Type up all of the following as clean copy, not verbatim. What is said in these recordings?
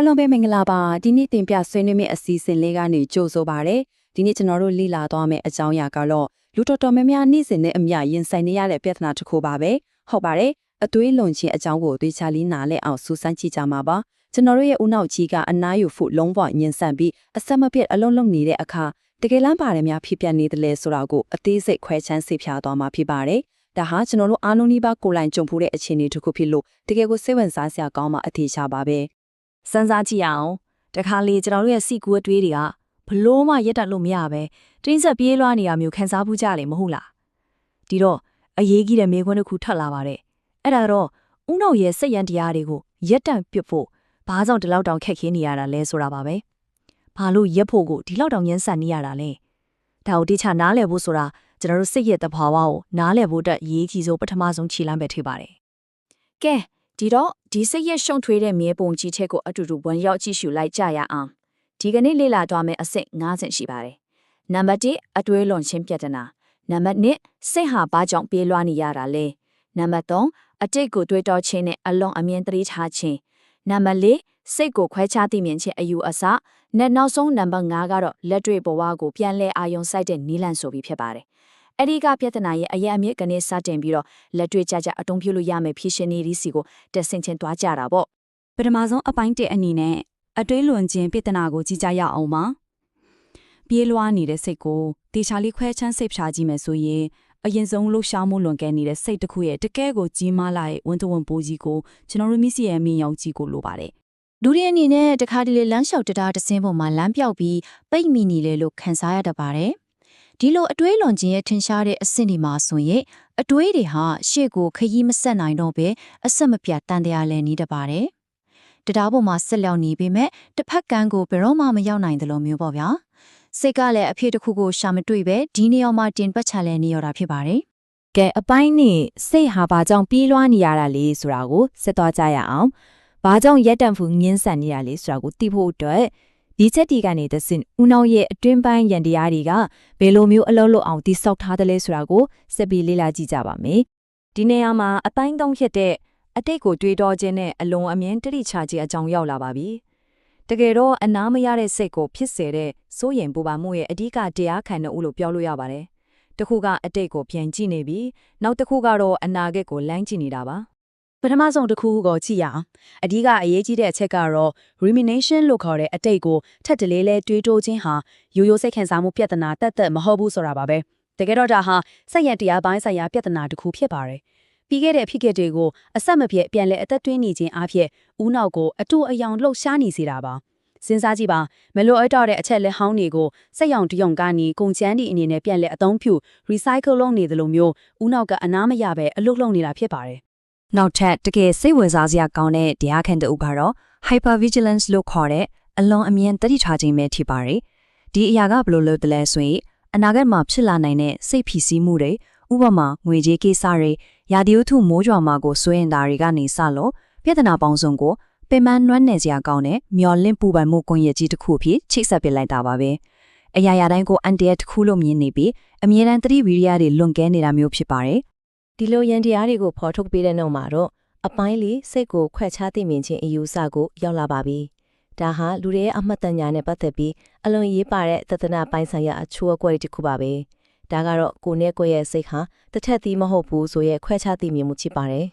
အားလုံးပဲမင်္ဂလာပါဒီနေ့တင်ပြဆွေးနွေးမယ့်အစီအစဉ်လေးကနေကြိုဆိုပါရစေဒီနေ့ကျွန်တော်တို့လေ့လာသွားမယ့်အကြောင်းအရာကတော့လူတော်တော်များများနေ့စဉ်နဲ့အမျှရင်ဆိုင်နေရတဲ့ပြဿနာတစ်ခုပါပဲဟုတ်ပါတယ်အသွေးလွန်ခြင်းအကြောင်းကိုသေချာလေးနားလည်အောင်စူးစမ်းကြည့်ကြမှာပါကျွန်တော်တို့ရဲ့ဦးနှောက်ကြီးကအနားယူဖို့လုံးဝညင်ဆန့်ပြီးအဆက်မပြတ်အလုံးလုံးနေတဲ့အခါတကယ်လမ်းပါတယ်များဖြစ်ပြနေတယ်လေဆိုတာကိုအသေးစိတ်ခွဲခြမ်းစေဖြာသွားမှာဖြစ်ပါတယ်ဒါဟာကျွန်တော်တို့အားလုံးဒီပါကိုယ်တိုင်ကြုံဖူးတဲ့အခြေအနေတစ်ခုဖြစ်လို့တကယ်ကိုစိတ်ဝင်စားစရာကောင်းမှအသေးချပါပဲစမ်းစားကြည့်အောင်တခါလေကျွန်တော်တို့ရဲ့စီကူအတွေးတွေကဘလို့မှရက်တက်လို့မရပဲတင်းဆက်ပြေးလွှားနေတာမျိုးခံစားမှုကြလေမဟုတ်လားဒီတော့အရေးကြီးတဲ့မေခွန်းတစ်ခုထပ်လာပါတယ်အဲ့ဒါတော့ဦးနှောက်ရဲ့စိတ်ရန်တရားတွေကိုရက်တန့်ပြစ်ဖို့ဘာကြောင့်ဒီလောက်တောင်ခက်ခဲနေရတာလဲဆိုတာပါပဲဘာလို့ရက်ဖို့ကိုဒီလောက်တောင်ညှဉ်းဆန်နေရတာလဲဒါကိုတိကျနားလည်ဖို့ဆိုတာကျွန်တော်တို့စိတ်ရဲ့သဘာဝကိုနားလည်ဖို့အတွက်အရေးကြီးဆုံးပထမဆုံးခြေလှမ်းပဲထိပါတယ်ကဲဒီတော့ဒီစိတ်ရရှုံထွေးတဲ့မြေပုံကြီးချက်ကိုအတူတူဝင်ရောက်ကြည့်ရှုလိုက်ကြရအောင်ဒီကနေ့လေ့လာသွားမယ့်အဆင့်9ဆင့်ရှိပါတယ်နံပါတ်1အတွေးလွန်ခြင်းပြဿနာနံပါတ်2စိတ်ဟာဘာကြောင့်ပြေးလွှားနေရတာလဲနံပါတ်3အတိတ်ကိုတွေးတောခြင်းနဲ့အလွန်အမြင်သတိထားခြင်းနံပါတ်4စိတ်ကိုခွဲခြားသိမြင်ခြင်းအယူအဆနဲ့နောက်ဆုံးနံပါတ်5ကတော့လက်တွေ့ဘဝကိုပြန်လဲအာရုံစိုက်တဲ့နည်းလမ်းဆိုပြီးဖြစ်ပါတယ်အဲ့ဒီကပြဿနာရဲ့အရင်အမြစ်ကနေစတင်ပြီးတော့လက်တွေ့ကြအတုံးပြုလို့ရမယ်ဖြစ်ရှင်နေဒီစီကိုတက်ဆင်ချင်းသွားကြတာပေါ့ပထမဆုံးအပိုင်း1အနေနဲ့အတွေးလွန်ခြင်းပြဿနာကိုကြည့်ကြရအောင်ပါပြေးလွှားနေတဲ့စိတ်ကိုတေချာလေးခွဲချမ်းစိတ်ဖြာကြည့်မယ်ဆိုရင်အရင်ဆုံးလှုပ်ရှားမှုလွန်ကဲနေတဲ့စိတ်တစ်ခုရဲ့တကယ်ကိုကြီးမားလာတဲ့ဝန်တဝန်ပိုးကြီးကိုကျွန်တော်တို့မိစီရဲ့မြင်ရောက်ကြည့်ကိုလိုပါတယ်ဒုတိယအနေနဲ့တခါတလေလမ်းလျှောက်တတားတစင်းပေါ်မှာလမ်းပြောက်ပြီးပိတ်မိနေလေလို့ခံစားရတတ်ပါတယ်ဒီလိုအတွေးလွန်ခြင်းရဲ့ထင်ရှားတဲ့အဆင့်ဒီမှာဆိုရင်အတွေးတွေဟာရှေ့ကိုခရီးမဆက်နိုင်တော့ပဲအဆက်မပြတ်တန်တရားလဲနေတတ်ပါတယ်တရားပေါ်မှာဆက်လျောက်နေပေမဲ့တစ်ဖက်ကန်းကိုဘယ်တော့မှမရောက်နိုင်သလိုမျိုးပေါ့ဗျာစိတ်ကလည်းအဖြစ်တစ်ခုကိုရှာမတွေ့ပဲဒီနေရာမှာတင်ပတ်ချလဲနေရတာဖြစ်ပါတယ်ကဲအပိုင်းနဲ့စိတ်ဟာဘာကြောင့်ပြေးလွှားနေရတာလဲဆိုတာကိုဆက်သွားကြရအောင်ဘာကြောင့်ရက်တံဖူငင်းဆန်နေရလဲဆိုတာကိုသိဖို့အတွက်ဒီချက်တီကနေသစင်ဦးနှောက်ရဲ့အတွင်းပိုင်းရန်တရားတွေကဘယ်လိုမျိုးအလုံးလုံးအောင်တိဆောက်ထားတယ်လဲဆိုတာကိုဆက်ပြီးလေ့လာကြည့်ကြပါမယ်ဒီနေရာမှာအပိုင်း3ဖြစ်တဲ့အတိတ်ကိုတွေးတောခြင်းနဲ့အလွန်အမြင်တတိချခြင်းအကြောင်းရောက်လာပါပြီတကယ်တော့အနာမရတဲ့စိတ်ကိုဖြစ်စေတဲ့စိုးရင်ပူပါမှုရဲ့အဓိကတရားခံတဲ့ဦးလို့ပြောလို့ရပါတယ်တစ်ခုကအတိတ်ကိုပြန်ကြည့်နေပြီးနောက်တစ်ခုကတော့အနာဂတ်ကိုလမ်းကြည့်နေတာပါပထမဆုံးတစ်ခုကိုကြည့်ရအောင်အဓိကအရေးကြီးတဲ့အချက်ကတော့ rumination လို့ခေါ်တဲ့အတိတ်ကိုထပ်တလေးလဲတွေးတိုးခြင်းဟာရိုးရိုးစိတ်ခံစားမှုပြဿနာတက်မဟုတ်ဘူးဆိုတာပါပဲတကယ်တော့ဒါဟာစိတ်ရတရားပိုင်းဆိုင်ရာပြဿနာတစ်ခုဖြစ်ပါတယ်ပြီးခဲ့တဲ့ဖြစ်ခဲ့တွေကိုအဆက်မပြတ်ပြန်လဲအသက်သွင်းနေခြင်းအဖြစ်ဦးနောက်ကိုအတူအယောင်လှုပ်ရှားနေစေတာပါစဉ်းစားကြည့်ပါမလိုအပ်တော့တဲ့အချက်လက်ဟောင်းတွေကိုစိတ်ရောင်တယုံကနေကုန်ချမ်းဒီအနေနဲ့ပြန်လဲအသုံးပြု recycle လုပ်နေသလိုမျိုးဦးနောက်ကအနားမရပဲအလုတ်လုံနေတာဖြစ်ပါတယ်နောက်ထပ်တကယ်စိတ်ဝင်စားစရာကောင်းတဲ့တရားခံတူကတော့ hypervigilance လို့ခေါ်တဲ့အလွန်အမြင်တတိထားခြင်းပဲဖြစ်ပါတယ်ဒီအရာကဘယ်လိုလုပ်တယ်လဲဆိုရင်အနာဂတ်မှာဖြစ်လာနိုင်တဲ့စိတ်ဖိစီးမှုတွေဥပမာငွေကြေးကိစ္စတွေရာသီဥတုမိုးကြွမှာကိုစွဲရင်တာတွေကနေစလို့ပြဿနာပေါင်းစုံကိုပင်ပန်းနွမ်းနယ်စရာကောင်းတဲ့မျော်လင့်ပူပန်မှုကွန်ရက်ကြီးတစ်ခုဖြစ်ချိတ်ဆက်ပစ်လိုက်တာပါပဲအရာရာတိုင်းကိုအန်တရတစ်ခုလို့မြင်နေပြီးအမြဲတမ်းသတိဝီရိယတွေလွန်ကဲနေတာမျိုးဖြစ်ပါတယ်ဒီလိုရန်တရားတွေကိုဖော်ထုတ်ပေးတဲ့နောက်မှာတော့အပိုင်းလေးစိတ်ကိုခွဲခြားသိမြင်ခြင်းအယူဆကိုရောက်လာပါပြီဒါဟာလူတွေရဲ့အမှတ်တညာနဲ့ပတ်သက်ပြီးအလွန်ရေးပါတဲ့သဒ္ဒနာပိုင်းဆိုင်ရာအချိုးအကွက်တစ်ခုပါပဲဒါကတော့ကိုယ်နဲ့ကိုယ့်ရဲ့စိတ်ဟာတစ်ထက်သီးမဟုတ်ဘူးဆိုရဲခွဲခြားသိမြင်မှုဖြစ်ပါတယ်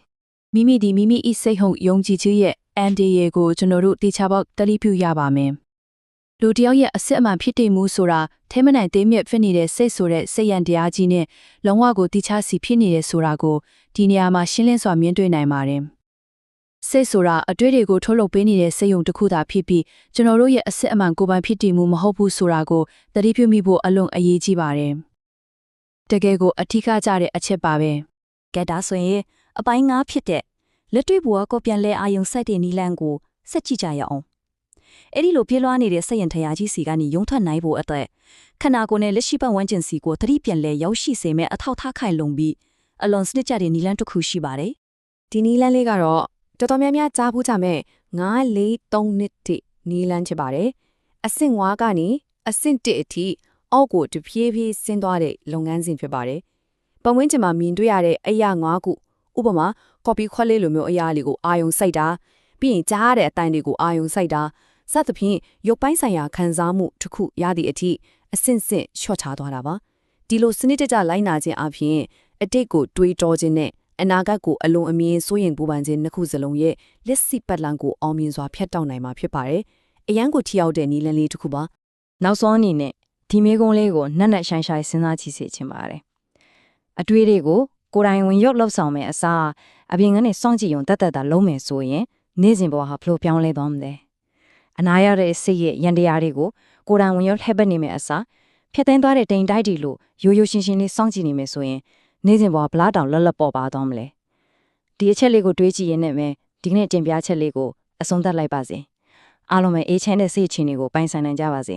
မိမိဒီမိမိဤစိတ်ဟုတ်ယုံကြည်ခြင်းရဲ့အန်ဒီယေကိုကျွန်တော်တို့တေချာပေါက်တတိပြုရပါမယ်လူတယောက်ရဲ့အစစ်အမှန်ဖြစ်တည်မှုဆိုတာထဲမနိုင်သေးမြတ်ဖြစ်နေတဲ့စိတ်ဆိုတဲ့စိတ်ရန်တရားကြီးနဲ့လုံးဝကိုတိချစီဖြစ်နေတဲ့ဆိုတာကိုဒီနေရာမှာရှင်းလင်းစွာမြင်တွေ့နိုင်ပါတယ်စိတ်ဆိုတာအတွေ့တွေကိုထုတ်လုပ်ပေးနေတဲ့စိတ်ယုံတစ်ခုသာဖြစ်ပြီးကျွန်တော်တို့ရဲ့အစစ်အမှန်ကိုယ်ပိုင်ဖြစ်တည်မှုမဟုတ်ဘူးဆိုတာကိုတတိပြုမိဖို့အလွန်အရေးကြီးပါတယ်တကယ်ကိုအထီးကကြတဲ့အချက်ပါပဲကဲဒါဆိုရင်အပိုင်း9ဖြစ်တဲ့လက်တွေ့ဘဝကိုပြန်လဲအာယုံစိုက်တဲ့နီလန်းကိုဆက်ကြည့်ကြရအောင်အဲ့ဒီလိုပြေးလွှားနေတဲ့စိတ်ရင်ထရာကြီးစီကနေယုံထွက်နိုင်ဖို့အတွက်ခန္ဓာကိုယ်နဲ့လက်ရှိပတ်ဝန်းကျင်စီကိုသတိပြန်လဲရောက်ရှိစေမဲ့အထောက်ထားခိုင်လုံပြီးအလွန်စနစ်ကျတဲ့နီလန်းတစ်ခုရှိပါတယ်ဒီနီလန်းလေးကတော့တော်တော်များများကြားဖို့ကြမဲ့943နှစ်တိနီလန်းဖြစ်ပါတယ်အဆင့်5ကနေအဆင့်1အထိအောက်ကိုတဖြည်းဖြည်းဆင်းသွားတဲ့လုပ်ငန်းစဉ်ဖြစ်ပါတယ်ပတ်ဝန်းကျင်မှာမြင်တွေ့ရတဲ့အရာ5ခုဥပမာကော်ပီခွက်လေးလိုမျိုးအရာလေးကိုအာယုံစိုက်တာ ပြီးရင်ကြားရတဲ့အတိုင်းတွေကိုအာယုံစိုက်တာစသဖြင့်ရုပ်ပိုင်းဆိုင်ရာခံစားမှုတစ်ခုရသည့်အထိအဆင့်ဆင့်လျှော့ချသွားတာပါဒီလိုစနစ်တကျလိုက်နာခြင်းအပြင်အတိတ်ကိုတွေးတောခြင်းနဲ့အနာဂတ်ကိုအလွန်အမြင်စိုးရိမ်ပူပန်ခြင်းနှစ်ခုစလုံးရဲ့လက်စီပတ်လန်ကိုအောင်မြင်စွာဖျက်တောက်နိုင်မှာဖြစ်ပါတယ်အရန်ကိုထိရောက်တဲ့နည်းလမ်းလေးတစ်ခုပါ နောက်ဆုံးအနေနဲ့ဒီမေကုန်းလေးကိုနက်နက်ရှိုင်းရှိုင်းစဉ်းစားကြည့်စေချင်ပါတယ်အတွေးတွေကိုကိုယ်တိုင်ဝင်ရုပ်လောက်ဆောင်မယ်အစားအပြင်ကနေစောင့်ကြည့်ရုံတက်တက်တာလုံးမယ်ဆိုရင်နေ့စဉ်ဘဝဟာဘလို့ပြောင်းလဲသွားမလဲအနာရတဲ့စိတ်ရဲ့ရန်တရားတွေကိုကိုယ်တိုင်ဝင်ရုပ်လှည့်ပတ်နေမယ်အစားဖြတ်သိမ်းသွားတဲ့တိမ်တိုက်တီလို့ရိုးရိုးရှင်းရှင်းလေးစောင့်ကြည့်နေမယ်ဆိုရင်နေ့စဉ်ဘဝဘလားတောင်လွတ်လပ်ပေါ်ပါသွားမလဲဒီအချက်လေးကိုတွေးကြည့်ရင်းနဲ့ပဲဒီကနေ့တင်ပြချက်လေးကိုအဆုံးသတ်လိုက်ပါစေအားလုံးပဲအေးချမ်းတဲ့စိတ်ချင်းတွေကိုပိုင်ဆိုင်နိုင်ကြပါစေ